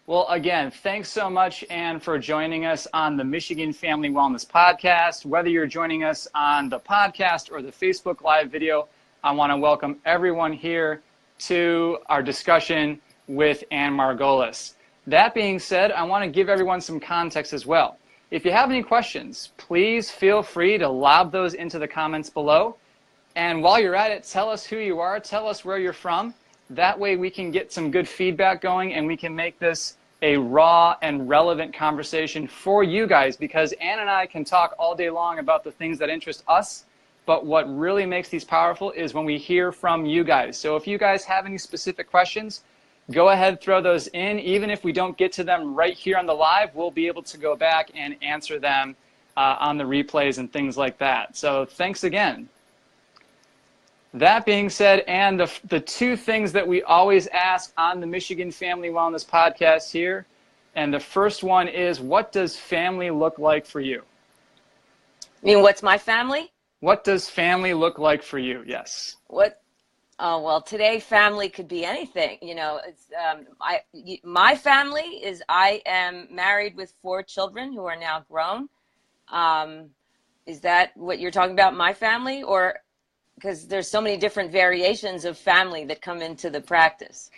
Well, again, thanks so much, Ann, for joining us on the Michigan Family Wellness Podcast. Whether you're joining us on the podcast or the Facebook Live video, I want to welcome everyone here to our discussion with Ann Margolis. That being said, I want to give everyone some context as well. If you have any questions, please feel free to lob those into the comments below. And while you're at it, tell us who you are, tell us where you're from. That way we can get some good feedback going and we can make this a raw and relevant conversation for you guys, because Ann and I can talk all day long about the things that interest us, but what really makes these powerful is when we hear from you guys. So if you guys have any specific questions, go ahead, throw those in. Even if we don't get to them right here on the live, we'll be able to go back and answer them on the replays and things like that. So thanks again. That being said, and the two things that we always ask on the Michigan Family Wellness Podcast here, and the first one is, what does family look like for you? You mean, what's my family? What does family look like for you? Yes. What? Oh, well, today family could be anything. You know, it's, my family is, I am married with 4 children who are now grown. Is that what you're talking about, my family? Or because there's so many different variations of family that come into the practice.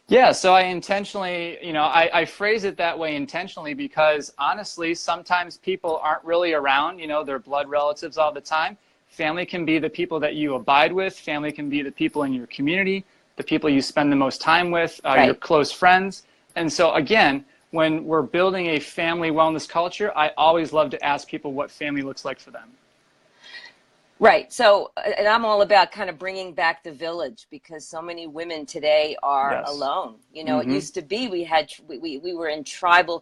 Yeah, so I intentionally, I phrase it that way intentionally because honestly, sometimes people aren't really around, their blood relatives all the time. Family can be the people that you abide with. Family can be the people in your community, the people you spend the most time with, Right. Your close friends. And so again, when we're building a family wellness culture, I always love to ask people what family looks like for them. Right. So, and I'm all about kind of bringing back the village, because so many women today are Yes. alone. It used to be we were in tribal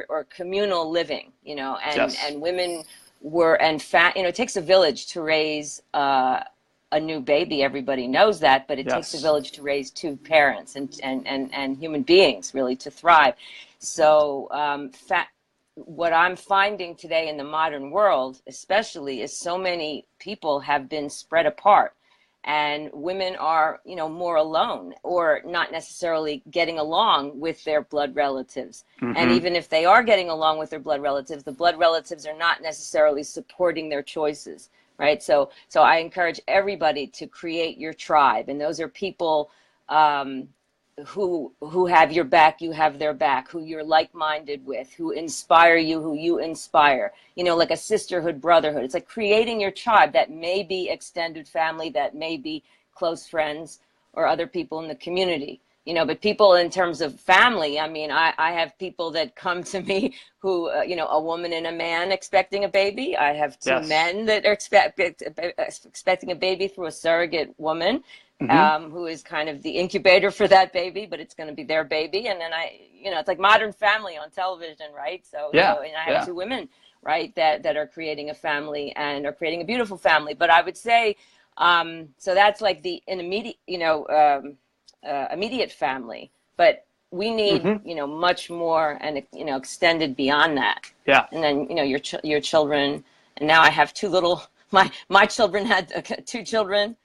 or communal living, and, Yes. and women were, it takes a village to raise a new baby. Everybody knows that, but it Yes. takes a village to raise 2 parents and human beings really to thrive. So, what I'm finding today in the modern world, especially, is so many people have been spread apart, and women are, more alone or not necessarily getting along with their blood relatives. Mm-hmm. And even if they are getting along with their blood relatives, the blood relatives are not necessarily supporting their choices, right? So I encourage everybody to create your tribe, and those are people who have your back, you have their back, who you're like-minded with, who inspire you, who you inspire, like a sisterhood, brotherhood. It's like creating your tribe that may be extended family, that may be close friends or other people in the community, but people in terms of family, I mean, I have people that come to me who, a woman and a man expecting a baby. I have 2 Yes. men that are expecting a baby through a surrogate woman. Mm-hmm. Who is kind of the incubator for that baby, but it's going to be their baby. And then it's like Modern Family on television, right? So, Yeah. and I have 2 women, right, that are creating a family and are creating a beautiful family. But I would say, so that's like an immediate, immediate family. But we need, Mm-hmm. much more and, extended beyond that. Yeah. And then, your children. And now I have 2 little, my children had 2 children.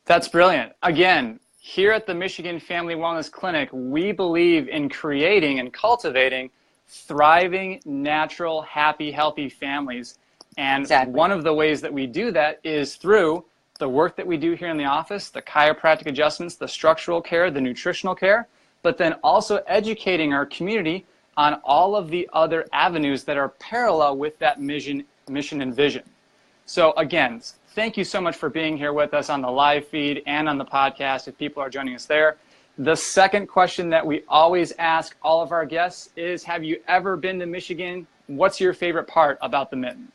That's brilliant. Again, here at the Michigan Family Wellness Clinic, we believe in creating and cultivating thriving, natural, happy, healthy families. And Exactly. One of the ways that we do that is through the work that we do here in the office, the chiropractic adjustments, the structural care, the nutritional care, but then also educating our community on all of the other avenues that are parallel with that mission and vision. So again, thank you so much for being here with us on the live feed and on the podcast if people are joining us there. The second question that we always ask all of our guests is, have you ever been to Michigan? What's your favorite part about the Mitten?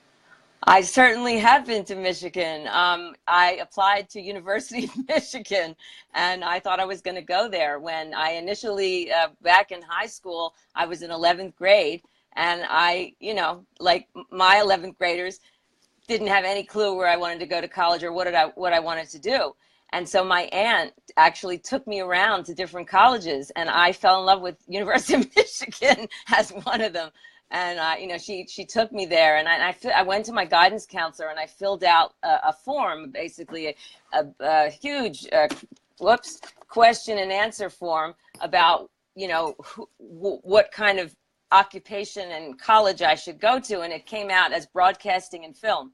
I certainly have been to Michigan. I applied to University of Michigan, and I thought I was going to go there. When I initially, back in high school, I was in 11th grade, and I, like my 11th graders, didn't have any clue where I wanted to go to college or what I wanted to do. And so my aunt actually took me around to different colleges, and I fell in love with University of Michigan as one of them. And she took me there, and I went to my guidance counselor, and I filled out a form, basically a huge question and answer form about you know, what kind of occupation and college I should go to, and it came out as broadcasting and film.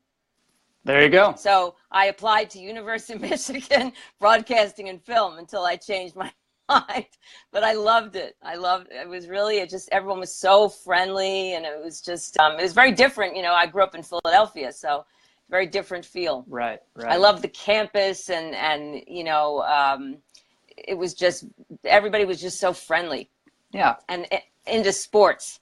There you go. So I applied to University of Michigan broadcasting and film until I changed my mind. But I loved it. It was really, everyone was so friendly, and it was just, it was very different. You know, I grew up in Philadelphia, so very different feel. Right. I loved the campus, and you know, it was just, everybody was just so friendly. Yeah. And into sports,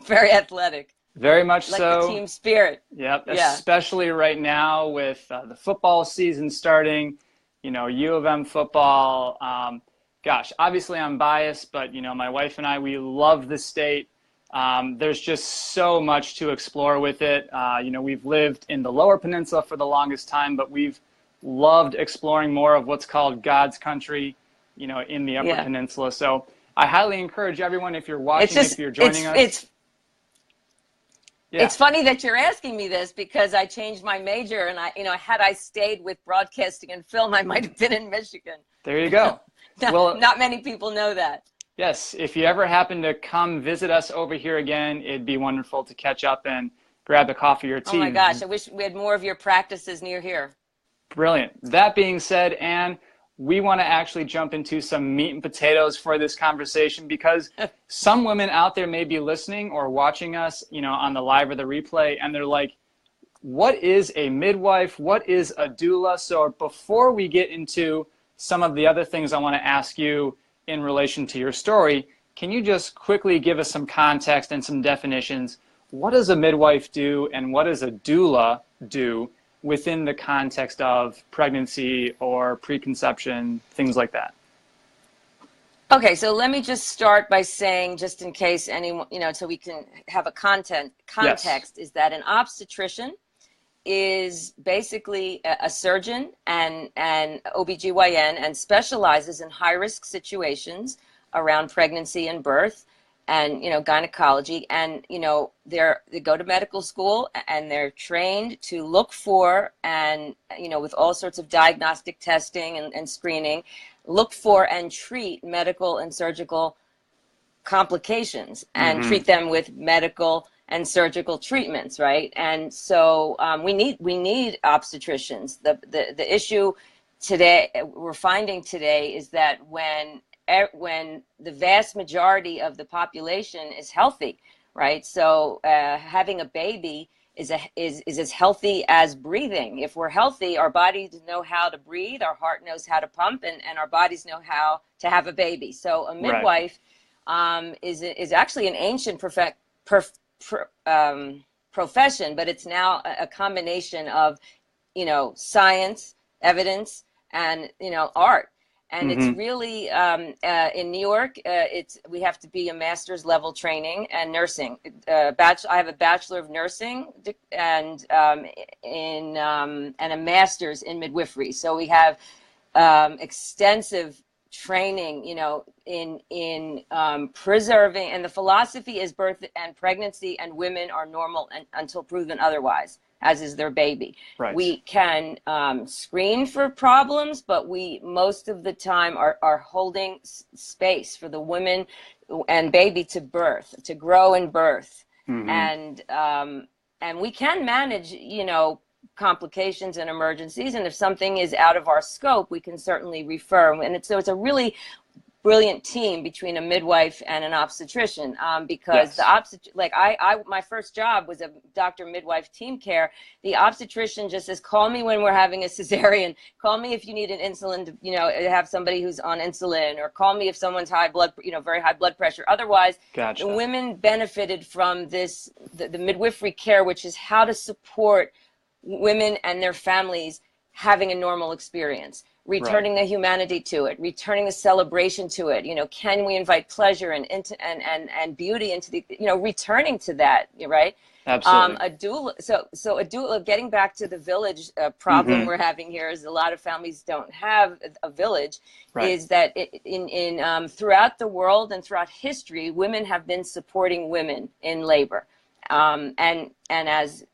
very athletic. Very much like so. The team spirit. Yep. Yeah. Especially right now with the football season starting, you know, U of M football. Gosh, obviously I'm biased, but, you know, my wife and I, we love the state. There's just so much to explore with it. You know, we've lived in the Lower Peninsula for the longest time, but we've loved exploring more of what's called God's country, you know, in the Upper Peninsula. So I highly encourage everyone, if you're watching, if you're joining us. It's funny that you're asking me this, because I changed my major, and you know, had I stayed with broadcasting and film, I might have been in Michigan. There you go. Well, not many people know that. Yes. If you ever happen to come visit us over here again, it'd be wonderful to catch up and grab a coffee or tea. Oh my gosh. I wish we had more of your practices near here. Brilliant. That being said, Anne, we want to actually jump into some meat and potatoes for this conversation, because some women out there may be listening or watching us, you know, on the live or the replay, and they're like, what is a midwife? What is a doula? So before we get into some of the other things I want to ask you in relation to your story, can you just quickly give us some context and some definitions? What does a midwife do, and what does a doula do within the context of pregnancy or preconception, things like that? Okay, so let me just start by saying, just in case anyone, you know, so we can have a context, is that an obstetrician is basically a surgeon and OBGYN, and specializes in high-risk situations around pregnancy and birth, and, you know, gynecology. And, you know, they go to medical school, and they're trained to look for, and, you know, with all sorts of diagnostic testing and screening, look for and treat medical and surgical complications, and treat them with medical and surgical treatments, right? And so we need obstetricians. The issue today, we're finding today, is that when the vast majority of the population is healthy, right? So having a baby is as healthy as breathing. If we're healthy, our bodies know how to breathe, our heart knows how to pump, and our bodies know how to have a baby. So a midwife is actually an ancient profession, but it's now a combination of, you know, science, evidence, and, you know, art. And it's really, in New York, we have to be a master's level training and nursing. I have a bachelor of nursing and a master's in midwifery. So we have extensive training, you know, in preserving, and the philosophy is birth and pregnancy and women are normal until proven otherwise, as is their baby. Right. We can screen for problems, but we most of the time are holding space for the women and baby to grow and birth. And we can manage, you know, complications and emergencies, and if something is out of our scope, we can certainly refer. And so it's a really brilliant team between a midwife and an obstetrician, because my first job was a doctor midwife team care. The obstetrician just says, call me when we're having a cesarean, call me if you need an insulin to, you know, have somebody who's on insulin, or call me if someone's very high blood pressure. Otherwise, the women benefited from this, the midwifery care, which is how to support women and their families having a normal experience, returning the humanity to it, returning the celebration to it. You know, can we invite pleasure and beauty into the, you know, returning to that, right? Absolutely. A doula, getting back to the village problem we're having here, is a lot of families don't have a village, is that in throughout the world and throughout history, women have been supporting women in labor, and as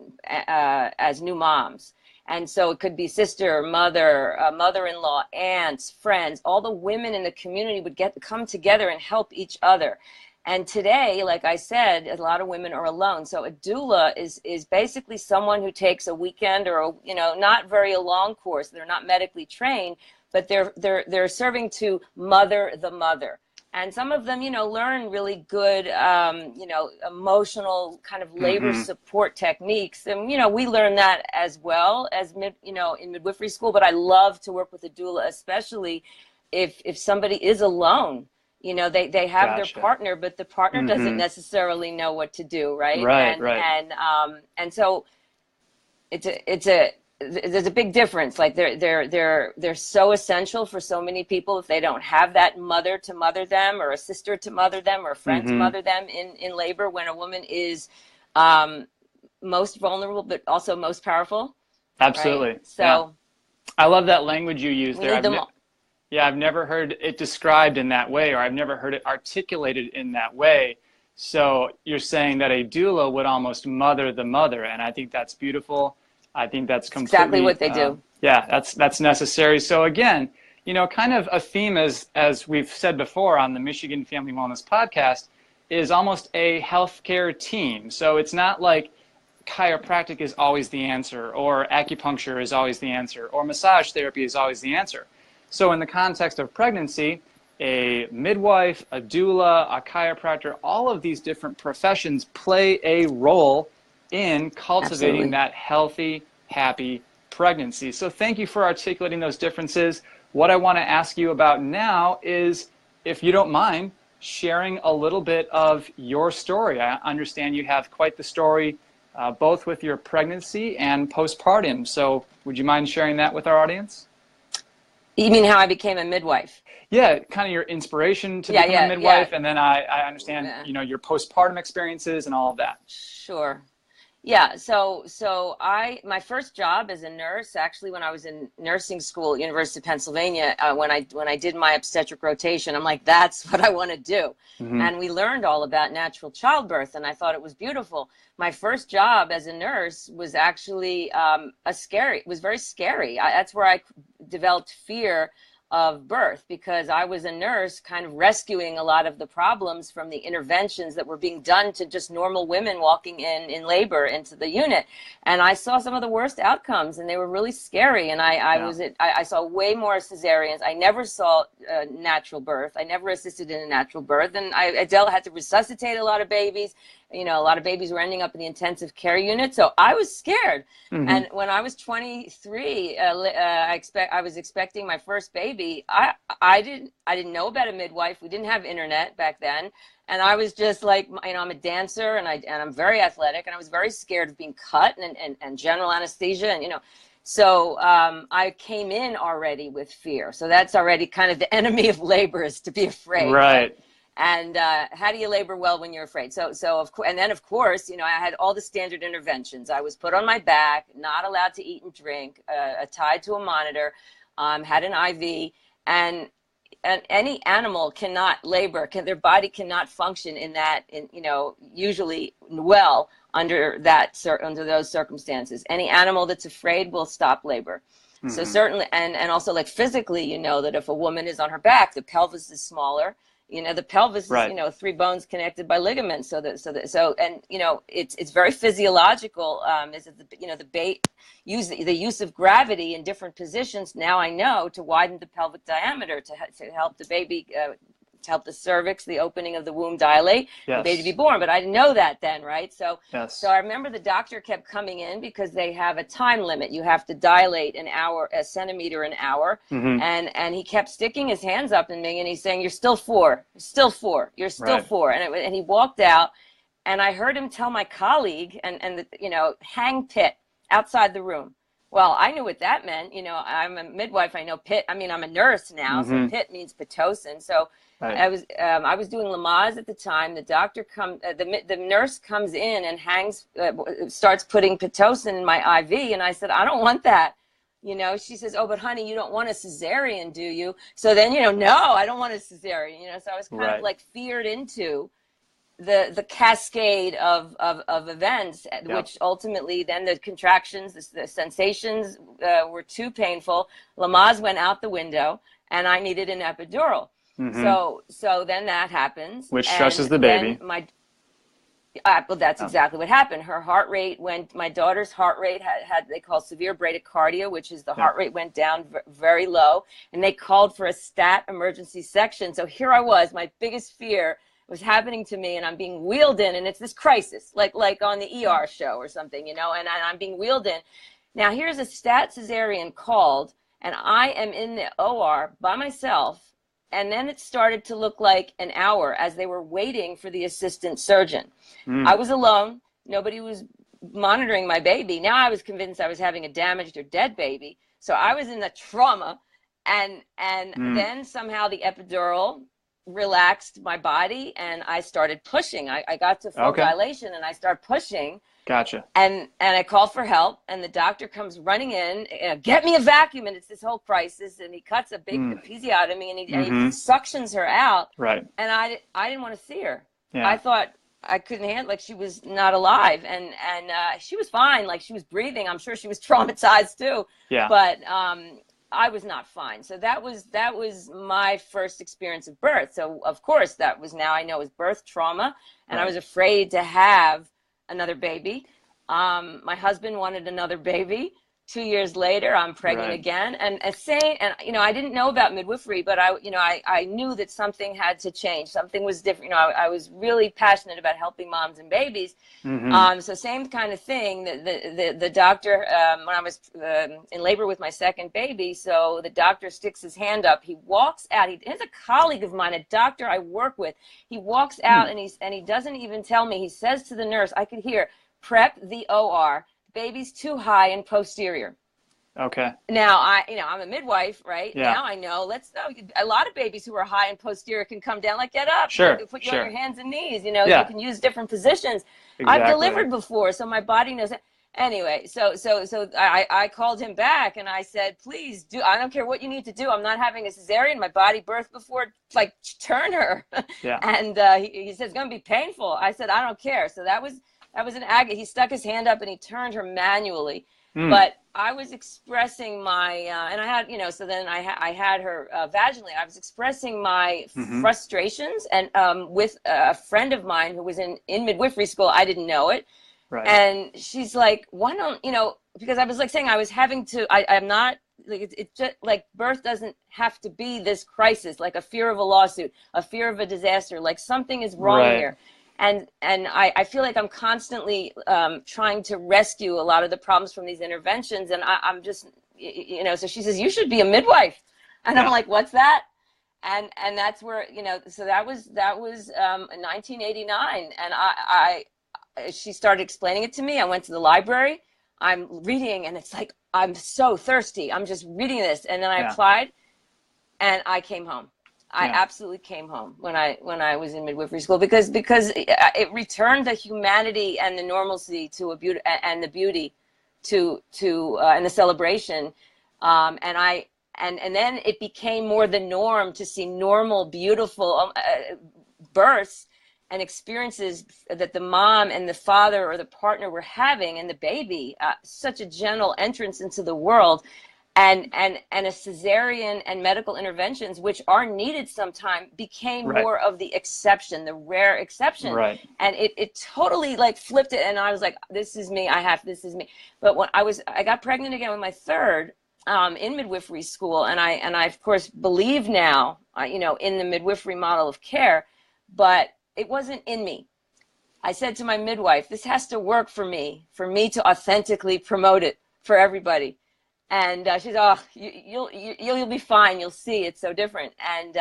new moms. And so it could be sister, mother, mother-in-law, aunts, friends, all the women in the community would come together and help each other. And today, like I said, a lot of women are alone. So a doula is basically someone who takes a weekend or not very a long course. They're not medically trained, but they're serving to mother the mother. And some of them, learn really good, emotional kind of labor support techniques. And, we learn that as well as, in midwifery school. But I love to work with a doula, especially if somebody is alone. They have their partner, but the partner doesn't necessarily know what to do, right? Right. And so there's a big difference. Like they're so essential for so many people. If they don't have that mother to mother them, or a sister to mother them, or a friend to mother them in labor, when a woman is most vulnerable but also most powerful. Absolutely. Right? So I love that language you use there. I've never heard it described in that way, or I've never heard it articulated in that way. So you're saying that a doula would almost mother the mother, and I think that's beautiful. I think that's completely exactly what they do. Yeah, that's necessary. So again, kind of a theme as we've said before on the Michigan Family Wellness Podcast is almost a healthcare team. So it's not like chiropractic is always the answer, or acupuncture is always the answer, or massage therapy is always the answer. So in the context of pregnancy, a midwife, a doula, a chiropractor, all of these different professions play a role in cultivating that healthy, happy pregnancy. So thank you for articulating those differences. What I want to ask you about now is, if you don't mind, sharing a little bit of your story. I understand you have quite the story, both with your pregnancy and postpartum. So would you mind sharing that with our audience? You mean how I became a midwife? Yeah, kind of your inspiration to become a midwife, and then I understand, your postpartum experiences and all of that. Sure. Yeah, so my first job as a nurse, actually, when I was in nursing school at University of Pennsylvania, when I did my obstetric rotation, I'm like, that's what I want to do. And we learned all about natural childbirth, and I thought it was beautiful. My first job as a nurse was actually it was very scary. That's where I developed fear of birth, because I was a nurse kind of rescuing a lot of the problems from the interventions that were being done to just normal women walking in labor into the unit. And I saw some of the worst outcomes, and they were really scary. And I saw way more cesareans. I never saw natural birth. I never assisted in a natural birth. And I had to resuscitate a lot of babies. A lot of babies were ending up in the intensive care unit. So I was scared. And when I was 23, I was expecting my first baby. I didn't know about a midwife. We didn't have internet back then. And I was just like, I'm a dancer, and I'm very athletic, and I was very scared of being cut and general anesthesia. And, so I came in already with fear. So that's already kind of the enemy of labor, is to be afraid. Right. And how do you labor well when you're afraid? So and then of course, I had all the standard interventions. I was put on my back, not allowed to eat and drink, tied to a monitor, had an IV, and any animal cannot labor. Their body cannot function in that, usually well under those circumstances. Any animal that's afraid will stop labor. So certainly, and also like physically, that if a woman is on her back, the pelvis is smaller. The pelvis is, 3 bones connected by ligaments. It's very physiological. The use of gravity in different positions. Now I know to widen the pelvic diameter to help the baby, to help the cervix, the opening of the womb dilate, the baby to be born. But I didn't know that then, right? So I remember the doctor kept coming in because they have a time limit. You have to dilate a centimeter an hour. And he kept sticking his hands up at me, and he's saying, "You're still 4, you're still 4, you're still 4." And he walked out, and I heard him tell my colleague, hang Pitt outside the room. Well, I knew what that meant. I'm a midwife. I know Pitt. I'm a nurse now. So Pitt means Pitocin. So I was doing Lamaze at the time. The doctor the nurse comes in and starts putting Pitocin in my IV. And I said, "I don't want that." She says, "Oh, but honey, you don't want a cesarean, do you?" So then, no, I don't want a cesarean. So I was kind of like feared into the cascade of events, which ultimately then the contractions, the sensations were too painful. Lamaze went out the window, and I needed an epidural. So then that happens, which stresses the baby. Well, that's exactly what happened. Her heart rate went. My daughter's heart rate had they call severe bradycardia, which is the heart rate went down very low, and they called for a stat emergency section. So here I was, my biggest fear was happening to me, and I'm being wheeled in, and it's this crisis, like on the ER show or something, you know, and I'm being wheeled in. Now here's a stat cesarean called, and I am in the OR by myself, and then it started to look like an hour as they were waiting for the assistant surgeon. I was alone. Nobody was monitoring my baby. Now I was convinced I was having a damaged or dead baby. So I was in the trauma, and then somehow the epidural relaxed my body, and I started pushing. I got to full dilation, and I started pushing. Gotcha. And I called for help, and the doctor comes running in, get me a vacuum, and it's this whole crisis, and he cuts a big episiotomy, and he suctions her out. Right. And I didn't want to see her. Yeah. I thought I couldn't handle, like she was not alive, and she was fine, like she was breathing. I'm sure she was traumatized too. Yeah. But I was not fine. So that was my first experience of birth. So of course that was, now I know, is birth trauma, and I was afraid to have another baby. My husband wanted another baby. 2 years later, I'm pregnant again, and you know, I didn't know about midwifery, but I knew that something had to change. Something was different. You know, I was really passionate about helping moms and babies. So same kind of thing. The doctor, when I was in labor with my second baby, so the doctor sticks his hand up. He walks out. He's a colleague of mine, a doctor I work with. He walks out and he doesn't even tell me. He says to the nurse, I could hear, prep the OR. Baby's too high and posterior. Okay. Now I'm a midwife, right? Yeah. Now I know. A lot of babies who are high and posterior can come down, like get up. Sure. Put you on your hands and knees. You know, Yeah. you can use different positions. Exactly. I've delivered before, so my body knows that. Anyway, so I called him back and I said, please do. I don't care what you need to do. I'm not having a cesarean. My body birthed before. Like, turn her. Yeah. And he said it's going to be painful. I said I don't care. So that was an agony. He stuck his hand up and he turned her manually. But I was expressing my, and I had, you know, so then I had her vaginally. I was expressing my frustrations, and with a friend of mine who was in midwifery school. I didn't know it. Right. And she's like, why don't, you know, because I was like saying I was having to, I'm not, like, it's just like birth doesn't have to be this crisis, like a fear of a lawsuit, a fear of a disaster, like something is wrong here. And I feel like I'm constantly trying to rescue a lot of the problems from these interventions. And I'm just, you know, so she says, you should be a midwife. And I'm like, what's that? And that's where, you know, so that was 1989. And she started explaining it to me. I went to the library. I'm reading, and it's like, I'm so thirsty. I'm just reading this. And then I applied, and I came home. I absolutely came home when I was in midwifery school, because it returned the humanity and the normalcy to a beauty, and the beauty to and the celebration, and then it became more the norm to see normal, beautiful births and experiences that the mom and the father or the partner were having, and the baby, such a gentle entrance into the world. And a cesarean and medical interventions, which are needed sometimes, became more of the exception, the rare exception. Right. And it totally like flipped it. And I was like, this is me. This is me. But when I got pregnant again with my third in midwifery school. And I of course believe now, you know, in the midwifery model of care, but it wasn't in me. I said to my midwife, this has to work for me to authentically promote it for everybody. And she's, oh, you'll be fine. You'll see. It's so different. And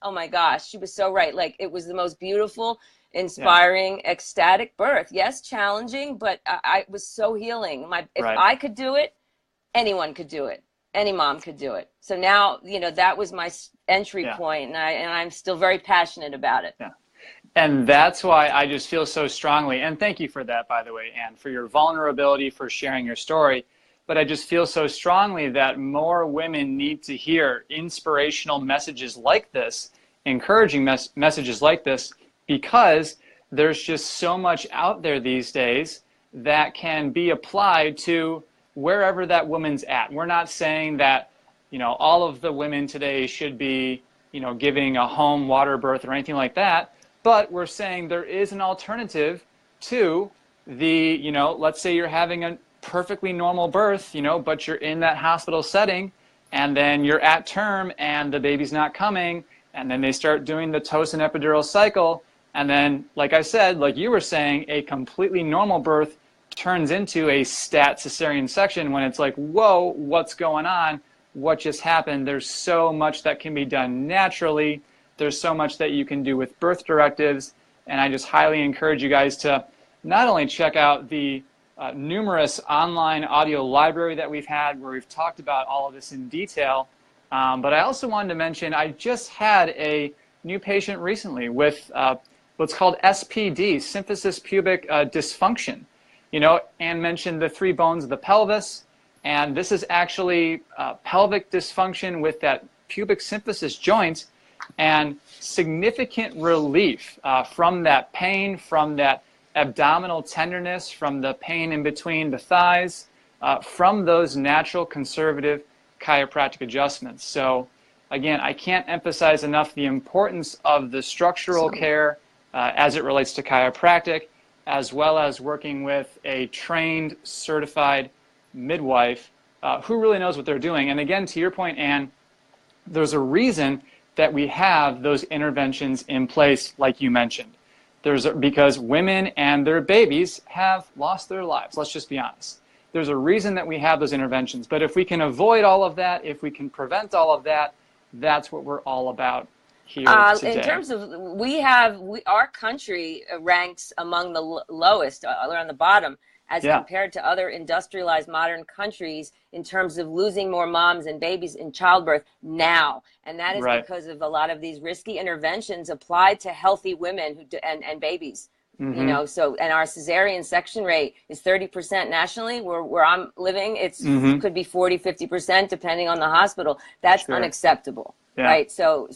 oh my gosh, she was so right. Like, it was the most beautiful, inspiring, ecstatic birth. Yes, challenging, but I was so healing. If I could do it, anyone could do it. Any mom could do it. So now, you know, that was my entry point, and I'm still very passionate about it. Yeah. And that's why I just feel so strongly. And thank you for that, by the way, Anne, for your vulnerability, for sharing your story. But I just feel so strongly that more women need to hear inspirational messages like this, encouraging messages like this, because there's just so much out there these days that can be applied to wherever that woman's at. We're not saying that, you know, all of the women today should be, you know, giving a home water birth or anything like that, but we're saying there is an alternative to the, you know, let's say you're having a perfectly normal birth, you know, but you're in that hospital setting, and then you're at term and the baby's not coming, and then they start doing the Tosin epidural cycle, and then, like I said, like you were saying, a completely normal birth turns into a stat cesarean section when it's like, whoa, what's going on? What just happened? There's so much that can be done naturally. There's so much that you can do with birth directives. And I just highly encourage you guys to not only check out the numerous online audio library that we've had where we've talked about all of this in detail, but I also wanted to mention I just had a new patient recently with what's called SPD, symphysis pubic dysfunction. You know, Anne mentioned the 3 bones of the pelvis, and this is actually pelvic dysfunction with that pubic symphysis joint, and significant relief from that pain, from that abdominal tenderness, from the pain in between the thighs, from those natural conservative chiropractic adjustments. So again, I can't emphasize enough the importance of the structural care as it relates to chiropractic, as well as working with a trained, certified midwife who really knows what they're doing. And again, to your point, Anne, there's a reason that we have those interventions in place, like you mentioned. Because women and their babies have lost their lives. Let's just be honest. There's a reason that we have those interventions. But if we can avoid all of that, if we can prevent all of that, that's what we're all about here today. In terms of, our country ranks among the lowest, around the bottom, as compared to other industrialized modern countries in terms of losing more moms and babies in childbirth now. And that is because of a lot of these risky interventions applied to healthy women and babies. Mm-hmm. You know, so, and our cesarean section rate is 30% nationally. Where I'm living, it's could be 40, 50%, depending on the hospital. That's unacceptable. Yeah. Right. So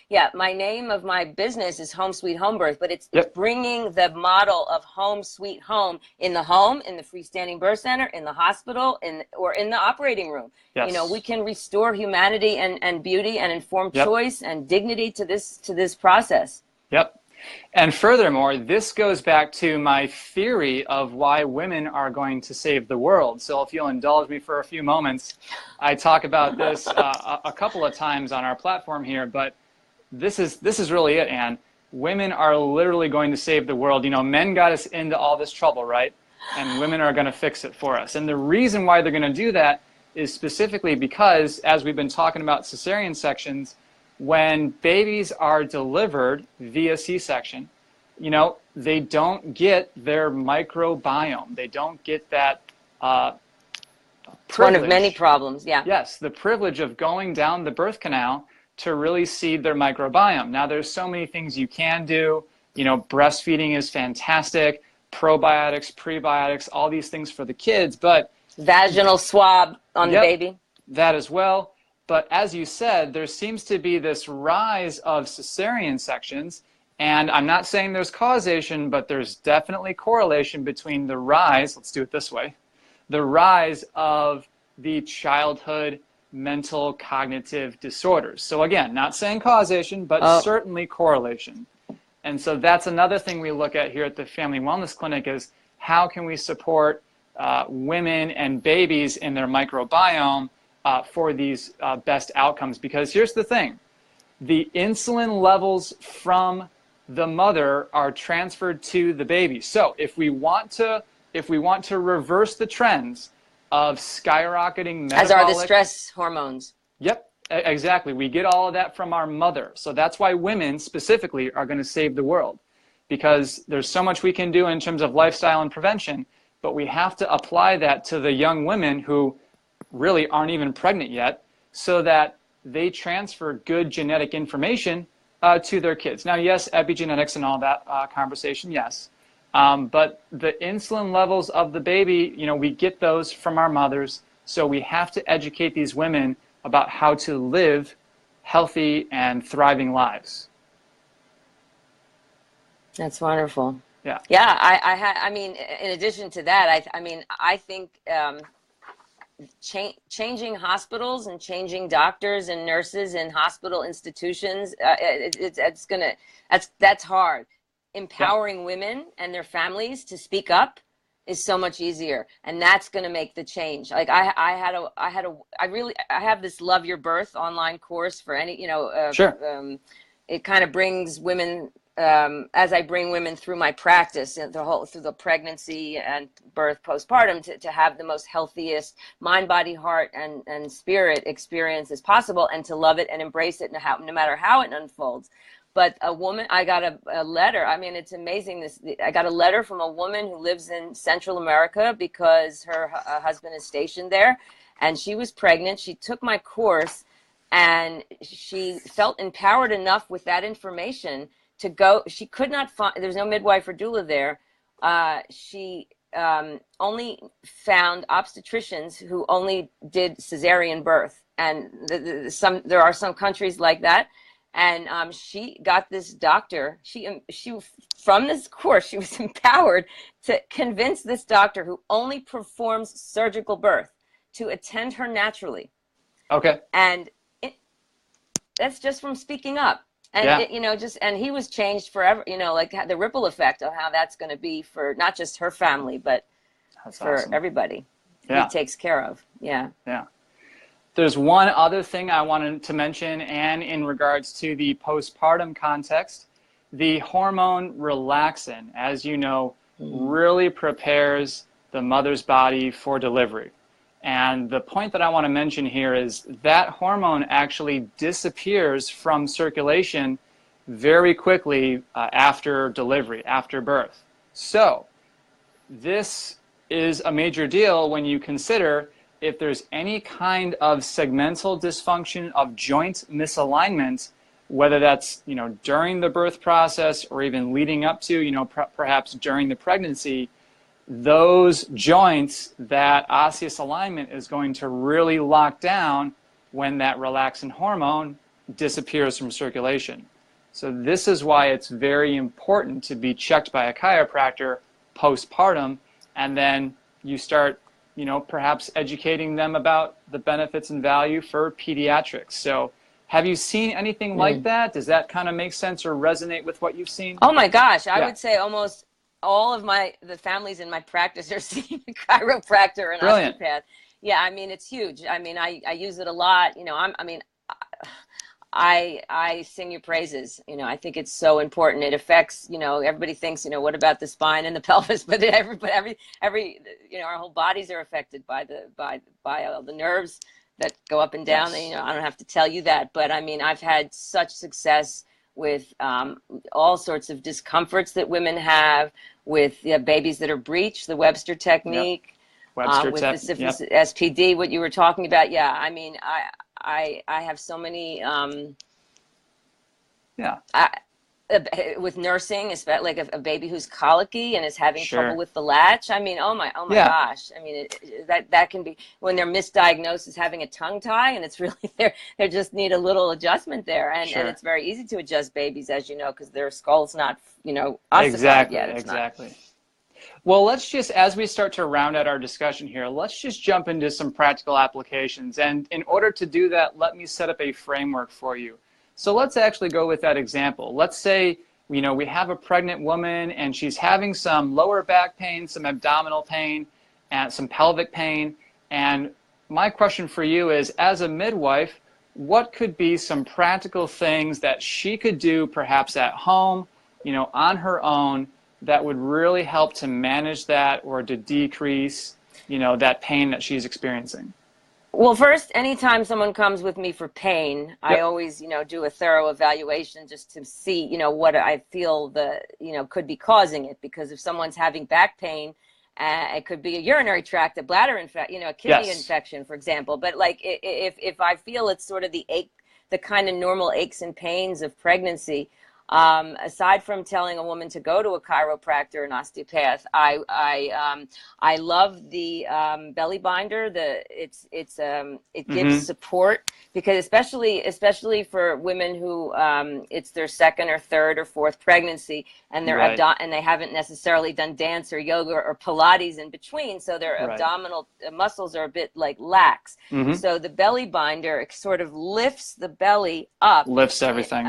yeah, my name of my business is Home Sweet Home Birth, but it's bringing the model of home sweet home, in the freestanding birth center, in the hospital, or in the operating room. Yes. You know, we can restore humanity and beauty and informed choice and dignity to this process. Yep. And furthermore, this goes back to my theory of why women are going to save the world. So if you'll indulge me for a few moments, I talk about this a couple of times on our platform here, but this is really it, Anne. Women are literally going to save the world. You know, men got us into all this trouble, right? And women are going to fix it for us. And the reason why they're going to do that is specifically because, as we've been talking about cesarean sections, when babies are delivered via C-section, you know, they don't get their microbiome. They don't get that privilege. One of many problems, yeah. Yes, the privilege of going down the birth canal to really seed their microbiome. Now, there's so many things you can do. You know, breastfeeding is fantastic, probiotics, prebiotics, all these things for the kids, but... Vaginal swab on the baby. That as well. But as you said, there seems to be this rise of cesarean sections, and I'm not saying there's causation, but there's definitely correlation between the rise, let's do it this way, the rise of the childhood mental cognitive disorders. So again, not saying causation, but certainly correlation. And so that's another thing we look at here at the Family Wellness Clinic is how can we support women and babies in their microbiome for these best outcomes. Because here's the thing, the insulin levels from the mother are transferred to the baby. So if we want to reverse the trends of skyrocketing metabolic... As are the stress hormones. Yep, exactly. We get all of that from our mother. So that's why women specifically are going to save the world, because there's so much we can do in terms of lifestyle and prevention, but we have to apply that to the young women who really aren't even pregnant yet, so that they transfer good genetic information to their kids. Now, yes, epigenetics and all that conversation, yes. But the insulin levels of the baby, you know, we get those from our mothers. So we have to educate these women about how to live healthy and thriving lives. That's wonderful. Yeah. Yeah, I mean, in addition to that, I mean, I think changing hospitals and changing doctors and nurses in hospital institutions, that's hard. Yeah. Empowering women and their families to speak up is so much easier, and that's going to make the change. Like I have this Love Your Birth online course for any, Sure. it kind of brings women, as I bring women through my practice, through the pregnancy and birth, postpartum, to have the most healthiest mind, body, heart, and spirit experience as possible, and to love it and embrace it, no matter how it unfolds. But a woman, I got a letter. I mean, it's amazing. I got a letter from a woman who lives in Central America because her husband is stationed there, and she was pregnant. She took my course, and she felt empowered enough with that information to go. She could not find, there's no midwife or doula there. She only found obstetricians who only did cesarean birth. And there are some countries like that. And she got this doctor. She from this course, she was empowered to convince this doctor who only performs surgical birth to attend her naturally. Okay. And that's just from speaking up. And, yeah. And he was changed forever, like the ripple effect of how that's going to be for not just her family, but that's for awesome. everybody he takes care of. Yeah. Yeah. There's one other thing I wanted to mention, and in regards to the postpartum context, the hormone relaxin, as you know, really prepares the mother's body for delivery. And the point that I want to mention here is that hormone actually disappears from circulation very quickly after delivery, after birth. So this is a major deal when you consider if there's any kind of segmental dysfunction of joint misalignment, whether that's during the birth process or even leading up to perhaps during the pregnancy, those joints, that osseous alignment is going to really lock down when that relaxin hormone disappears from circulation. So this is why it's very important to be checked by a chiropractor postpartum, and then you start perhaps educating them about the benefits and value for pediatrics. So have you seen anything like that? Does that kind of make sense or resonate with what you've seen? Oh my gosh, I would say almost all of the families in my practice are seeing a chiropractor and osteopath. Yeah, I mean, it's huge. I mean, I use it a lot. I sing your praises. I think it's so important. It affects, everybody thinks, what about the spine and the pelvis? But every our whole bodies are affected by all the nerves that go up and down. Yes. I don't have to tell you that. But I mean, I've had such success with all sorts of discomforts that women have with babies that are breech, the Webster technique, with the syphilis, SPD, what you were talking about. Yeah, I mean, I have so many with nursing, especially like a baby who's colicky and is having trouble with the latch. I mean, oh my gosh. I mean, that can be when they're misdiagnosed as having a tongue tie, and it's really they just need a little adjustment there, and it's very easy to adjust babies, as you know, because their skull's not ossified yet. Exactly. Well, let's just, as we start to round out our discussion here, let's just jump into some practical applications. And in order to do that, let me set up a framework for you. So let's actually go with that example. Let's say, we have a pregnant woman and she's having some lower back pain, some abdominal pain, and some pelvic pain. And my question for you is, as a midwife, what could be some practical things that she could do perhaps at home, on her own, that would really help to manage that or to decrease, that pain that she's experiencing? Well, first, anytime someone comes with me for pain, I always, do a thorough evaluation just to see, what I feel could be causing it. Because if someone's having back pain, it could be a urinary tract, a bladder infection, a kidney infection, for example. But like, if I feel it's sort of the kind of normal aches and pains of pregnancy, Aside from telling a woman to go to a chiropractor, an osteopath, I love the belly binder. It gives support, because especially for women who it's their second or third or fourth pregnancy, and and they haven't necessarily done dance or yoga or Pilates in between, so their abdominal muscles are a bit like lax. So the belly binder sort of lifts the belly up, lifts everything,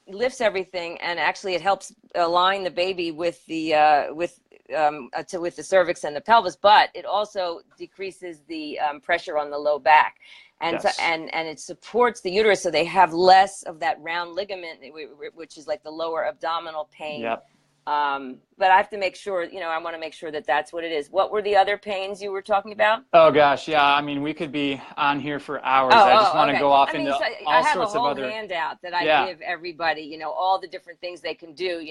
lifts everything, and actually it helps align the baby with the with the cervix and the pelvis, but it also decreases the pressure on the low back, and and it supports the uterus, so they have less of that round ligament, which is like the lower abdominal pain. But I have to make sure, I want to make sure that that's what it is. What were the other pains you were talking about? Oh gosh, yeah. I mean, we could be on here for hours. I just want to go off into all sorts of other. I have a whole handout that I give everybody. All the different things they can do.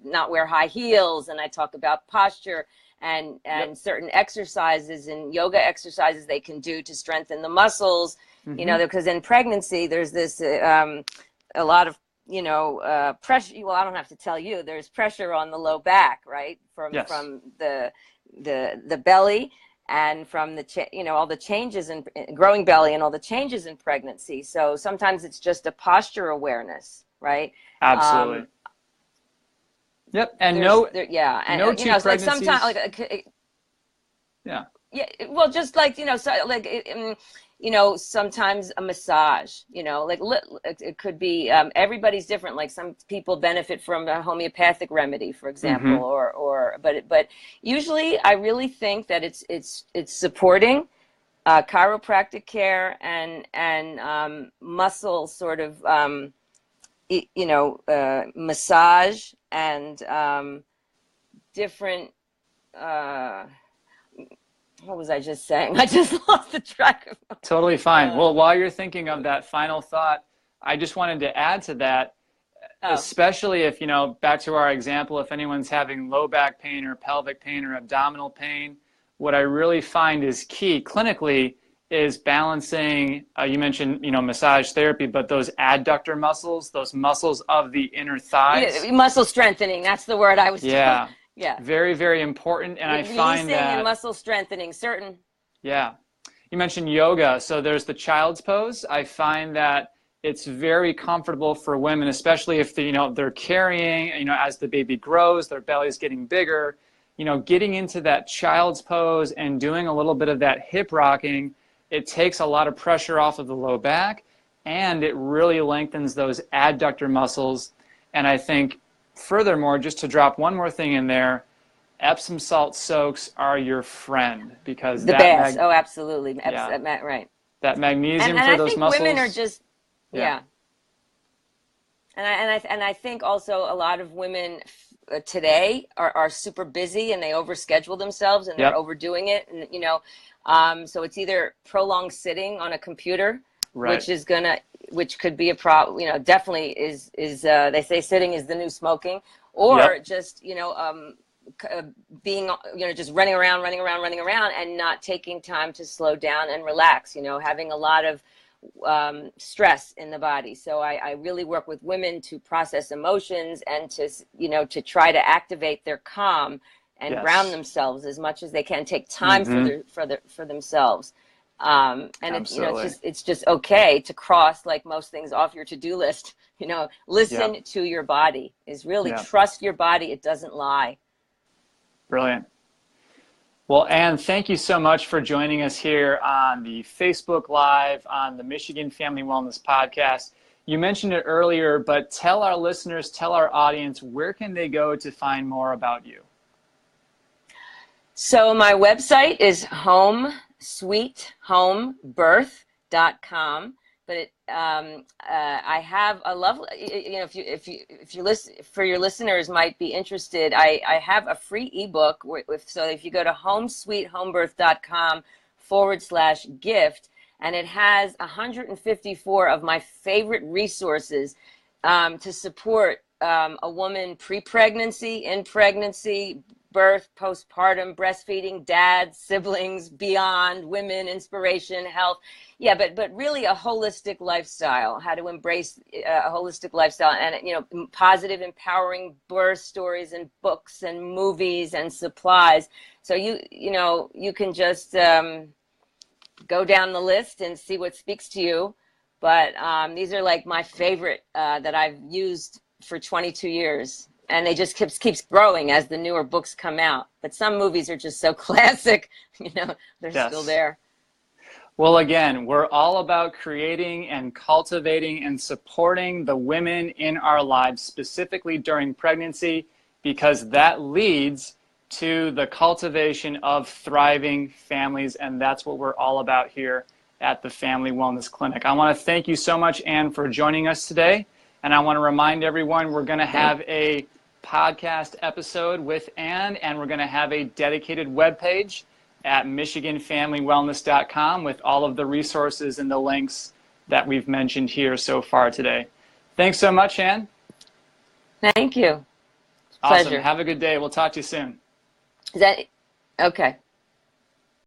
Not wear high heels, and I talk about posture and certain exercises and yoga exercises they can do to strengthen the muscles. Because in pregnancy there's this a lot of pressure. Well, I don't have to tell you, there's pressure on the low back, right? From the belly, and from the all the changes in growing belly and all the changes in pregnancy. So sometimes it's just a posture awareness, right? Absolutely. And no two pregnancies. Like sometimes, well, just like sometimes a massage, it could be, everybody's different. Like some people benefit from a homeopathic remedy, for example, but usually I really think that it's supporting chiropractic care and muscle sort of, massage and different, what was I just saying? I just lost the track of Totally fine. Well, while you're thinking of that final thought, I just wanted to add to that, especially if, back to our example, if anyone's having low back pain or pelvic pain or abdominal pain, what I really find is key clinically is balancing, you mentioned, massage therapy, but those adductor muscles, those muscles of the inner thighs. Muscle strengthening, that's the word I was talking. Yeah. Very, very important. And I find that and muscle strengthening, certain. Yeah. You mentioned yoga. So there's the child's pose. I find that it's very comfortable for women, especially if they're carrying, as the baby grows, their belly's getting bigger, getting into that child's pose and doing a little bit of that hip rocking. It takes a lot of pressure off of the low back, and it really lengthens those adductor muscles. And I think, furthermore, just to drop one more thing in there, Epsom salt soaks are your friend, because the best. Oh, absolutely. Right. That magnesium for those muscles. Women are just And I think also a lot of women today are super busy, and they overschedule themselves, and they're overdoing it, and so it's either prolonged sitting on a computer, which could be a problem, definitely is they say sitting is the new smoking, or just being just running around and not taking time to slow down and relax, having a lot of stress in the body. So I really work with women to process emotions and to try to activate their calm and ground themselves as much as they can, take time for themselves. And it's just okay to cross, like most things, off your to-do list. Listen to your body, is really trust your body. It doesn't lie. Brilliant. Well, Anne, thank you so much for joining us here on the Facebook Live on the Michigan Family Wellness Podcast. You mentioned it earlier, but tell our listeners, tell our audience, where can they go to find more about you? So my website is homesweethomebirth.com. But I have a lovely, if you listen, for your listeners might be interested, I have a free ebook so if you go to homesweethomebirth.com/gift, and it has 154 of my favorite resources to support a woman pre-pregnancy, in pregnancy, birth, postpartum, breastfeeding, dads, siblings, beyond, women, inspiration, health. Yeah, but really a holistic lifestyle, how to embrace a holistic lifestyle, and, you know, positive, empowering birth stories and books and movies and supplies. So you know, you can just go down the list and see what speaks to you. But these are like my favorite that I've used for 22 years. And they just keeps growing as the newer books come out. But some movies are just so classic, you know, they're still there. Well, again, we're all about creating and cultivating and supporting the women in our lives, specifically during pregnancy, because that leads to the cultivation of thriving families. And that's what we're all about here at the Family Wellness Clinic. I want to thank you so much, Ann, for joining us today. And I want to remind everyone, we're going to have a podcast episode with Ann, and we're going to have a dedicated webpage at MichiganFamilyWellness.com with all of the resources and the links that we've mentioned here so far today. Thanks so much, Ann. Thank you. Awesome. Pleasure. Have a good day. We'll talk to you soon. Is that okay?